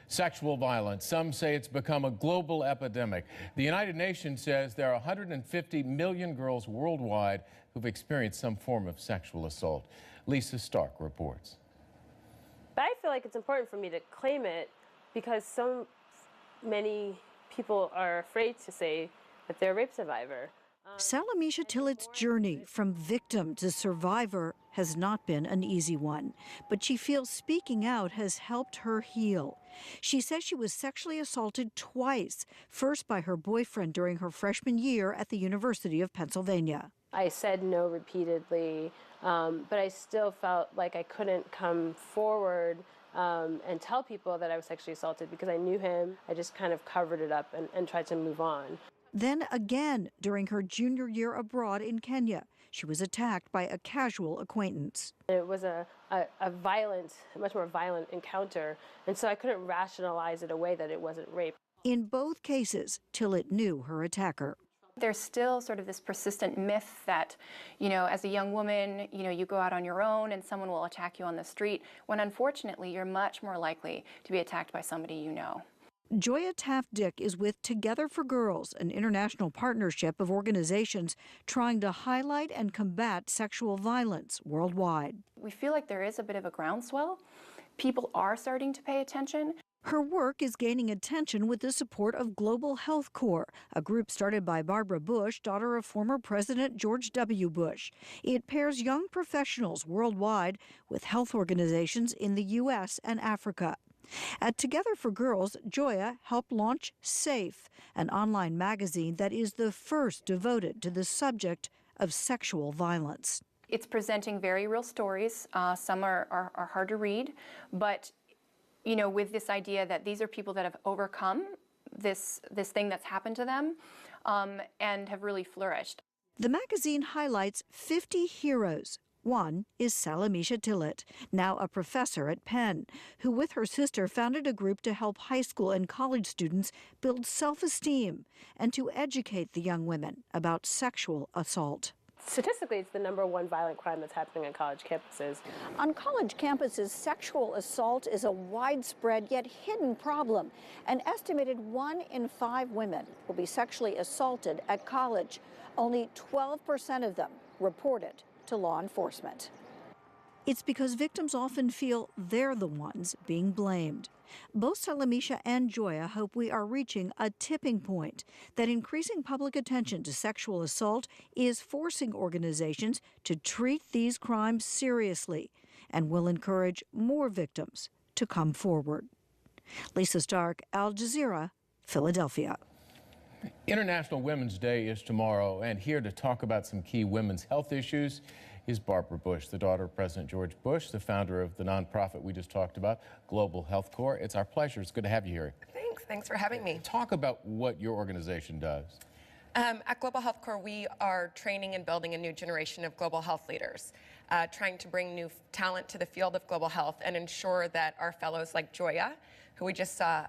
Sexual violence. Some say it's become a global epidemic. The United Nations says there are 150 million girls worldwide who've experienced some form of sexual assault. Lisa Stark reports. But I feel like it's important for me to claim it because so many people are afraid to say that they're a rape survivor. Salamisha Tillett's journey from victim to survivor has not been an easy one, but she feels speaking out has helped her heal. She says she was sexually assaulted twice, first by her boyfriend during her freshman year at the University of Pennsylvania. I said no repeatedly, but I still felt like I couldn't come forward and tell people that I was sexually assaulted because I knew him. I just kind of covered it up and tried to move on. Then again, during her junior year abroad in Kenya, she was attacked by a casual acquaintance. It was a much more violent encounter, and so I couldn't rationalize it away that it wasn't rape. In both cases, Tillett knew her attacker. There's still sort of this persistent myth that, as a young woman, you go out on your own and someone will attack you on the street, when unfortunately you're much more likely to be attacked by somebody you know. Joya Taft-Dick is with Together for Girls, an international partnership of organizations trying to highlight and combat sexual violence worldwide. We feel like there is a bit of a groundswell. People are starting to pay attention. Her work is gaining attention with the support of Global Health Corps, a group started by Barbara Bush, daughter of former President George W. Bush. It pairs young professionals worldwide with health organizations in the U.S. and Africa. At Together for Girls, Joya helped launch SAFE, an online magazine that is the first devoted to the subject of sexual violence. It's presenting very real stories. Some are hard to read, but with this idea that these are people that have overcome this thing that's happened to them and have really flourished. The magazine highlights 50 heroes. One is Salamisha Tillett, now a professor at Penn, who with her sister founded a group to help high school and college students build self-esteem and to educate the young women about sexual assault. Statistically, it's the #1 violent crime that's happening on college campuses. On college campuses, sexual assault is a widespread yet hidden problem. An estimated 1 in 5 women will be sexually assaulted at college. Only 12% of them report it to law enforcement. It's because victims often feel they're the ones being blamed. Both Salamisha and Joya hope we are reaching a tipping point, that increasing public attention to sexual assault is forcing organizations to treat these crimes seriously and will encourage more victims to come forward. Lisa Stark, Al Jazeera, Philadelphia. International Women's Day is tomorrow, and here to talk about some key women's health issues is Barbara Bush, the daughter of President George Bush, the founder of the nonprofit we just talked about, Global Health Corps. It's our pleasure. It's good to have you here. Thanks for having me. Talk about what your organization does. At Global Health Corps, we are training and building a new generation of global health leaders, trying to bring new talent to the field of global health and ensure that our fellows like Joya, who we just saw,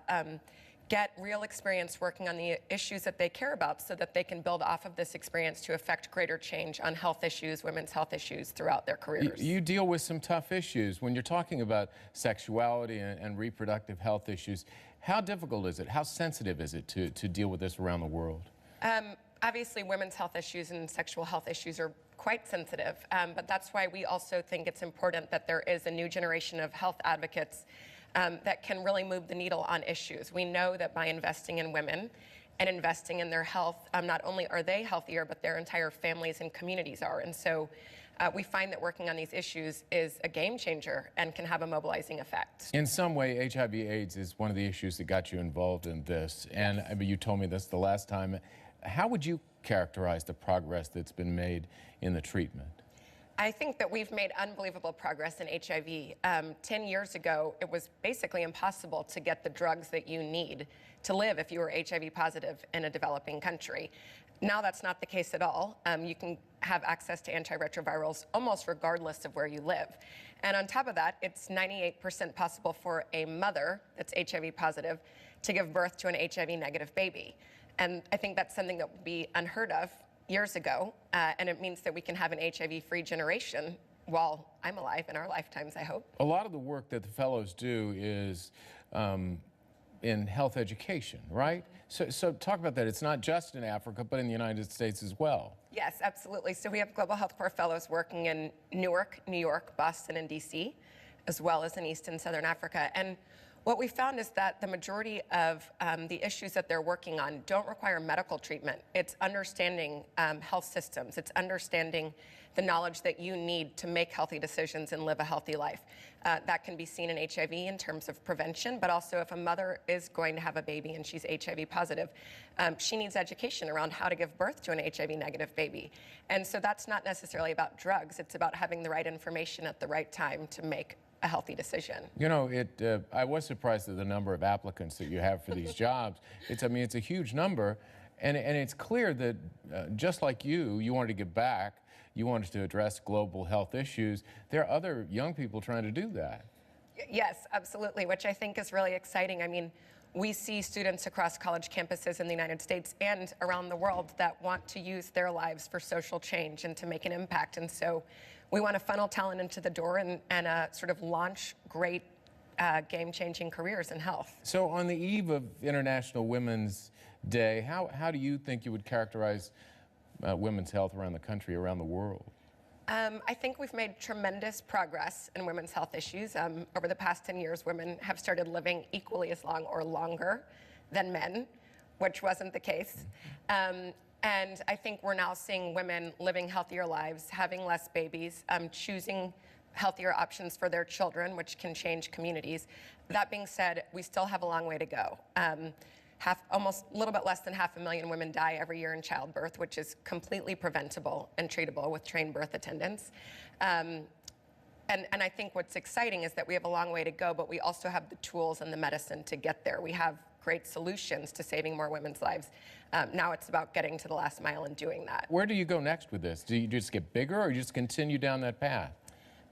get real experience working on the issues that they care about so that they can build off of this experience to affect greater change on health issues, women's health issues throughout their careers. You deal with some tough issues. When you're talking about sexuality and reproductive health issues, how difficult is it? How sensitive is it to deal with this around the world? Obviously, women's health issues and sexual health issues are quite sensitive, but that's why we also think it's important that there is a new generation of health advocates that can really move the needle on issues. We know that by investing in women and investing in their health, not only are they healthier, but their entire families and communities are. And so we find that working on these issues is a game changer and can have a mobilizing effect. In some way, HIV/AIDS is one of the issues that got you involved in this. And I mean, you told me this the last time. How would you characterize the progress that's been made in the treatment? I think that we've made unbelievable progress in HIV. 10 years ago, it was basically impossible to get the drugs that you need to live if you were HIV positive in a developing country. Now that's not the case at all. You can have access to antiretrovirals almost regardless of where you live. And on top of that, it's 98% possible for a mother that's HIV positive to give birth to an HIV negative baby. And I think that's something that would be unheard of years ago, and it means that we can have an HIV-free generation while I'm alive in our lifetimes, I hope. A lot of the work that the fellows do is in health education, right? So talk about that. It's not just in Africa, but in the United States as well. Yes, absolutely. So we have Global Health Corps fellows working in Newark, New York, Boston, and DC, as well as in East and Southern Africa. And what we found is that the majority of the issues that they're working on don't require medical treatment. It's understanding health systems. It's understanding the knowledge that you need to make healthy decisions and live a healthy life. That can be seen in HIV in terms of prevention, but also if a mother is going to have a baby and she's HIV positive, she needs education around how to give birth to an HIV negative baby. And so that's not necessarily about drugs. It's about having the right information at the right time to make a healthy decision. You know, I was surprised at the number of applicants that you have for these jobs. I mean, it's a huge number, and it's clear that just like you wanted to give back, you wanted to address global health issues. There are other young people trying to do that. Yes, absolutely, which I think is really exciting. I mean, we see students across college campuses in the United States and around the world that want to use their lives for social change and to make an impact. And so we want to funnel talent into the door and sort of launch great game-changing careers in health. So on the eve of International Women's Day, how do you think you would characterize women's health around the country, around the world? I think we've made tremendous progress in women's health issues. Over the past 10 years, women have started living equally as long or longer than men, which wasn't the case. And I think we're now seeing women living healthier lives, having less babies, choosing healthier options for their children, which can change communities. That being said, we still have a long way to go. Almost a little bit less than 500,000 women die every year in childbirth, which is completely preventable and treatable with trained birth attendants. And I think what's exciting is that we have a long way to go, but we also have the tools and the medicine to get there. We have great solutions to saving more women's lives. Now it's about getting to the last mile and doing that. Where do you go next with this? Do you just get bigger, or you just continue down that path?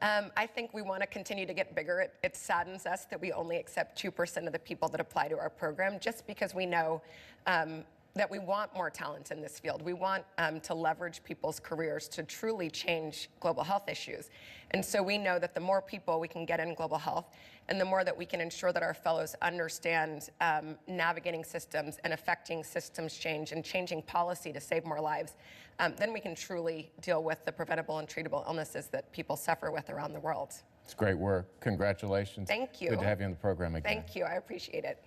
I think we want to continue to get bigger. It saddens us that we only accept 2% of the people that apply to our program, just because we know that we want more talent in this field. We want to leverage people's careers to truly change global health issues. And so we know that the more people we can get in global health, and the more that we can ensure that our fellows understand navigating systems and affecting systems change and changing policy to save more lives, then we can truly deal with the preventable and treatable illnesses that people suffer with around the world. It's great work. Congratulations. Thank you. Good to have you on the program again. Thank you. I appreciate it.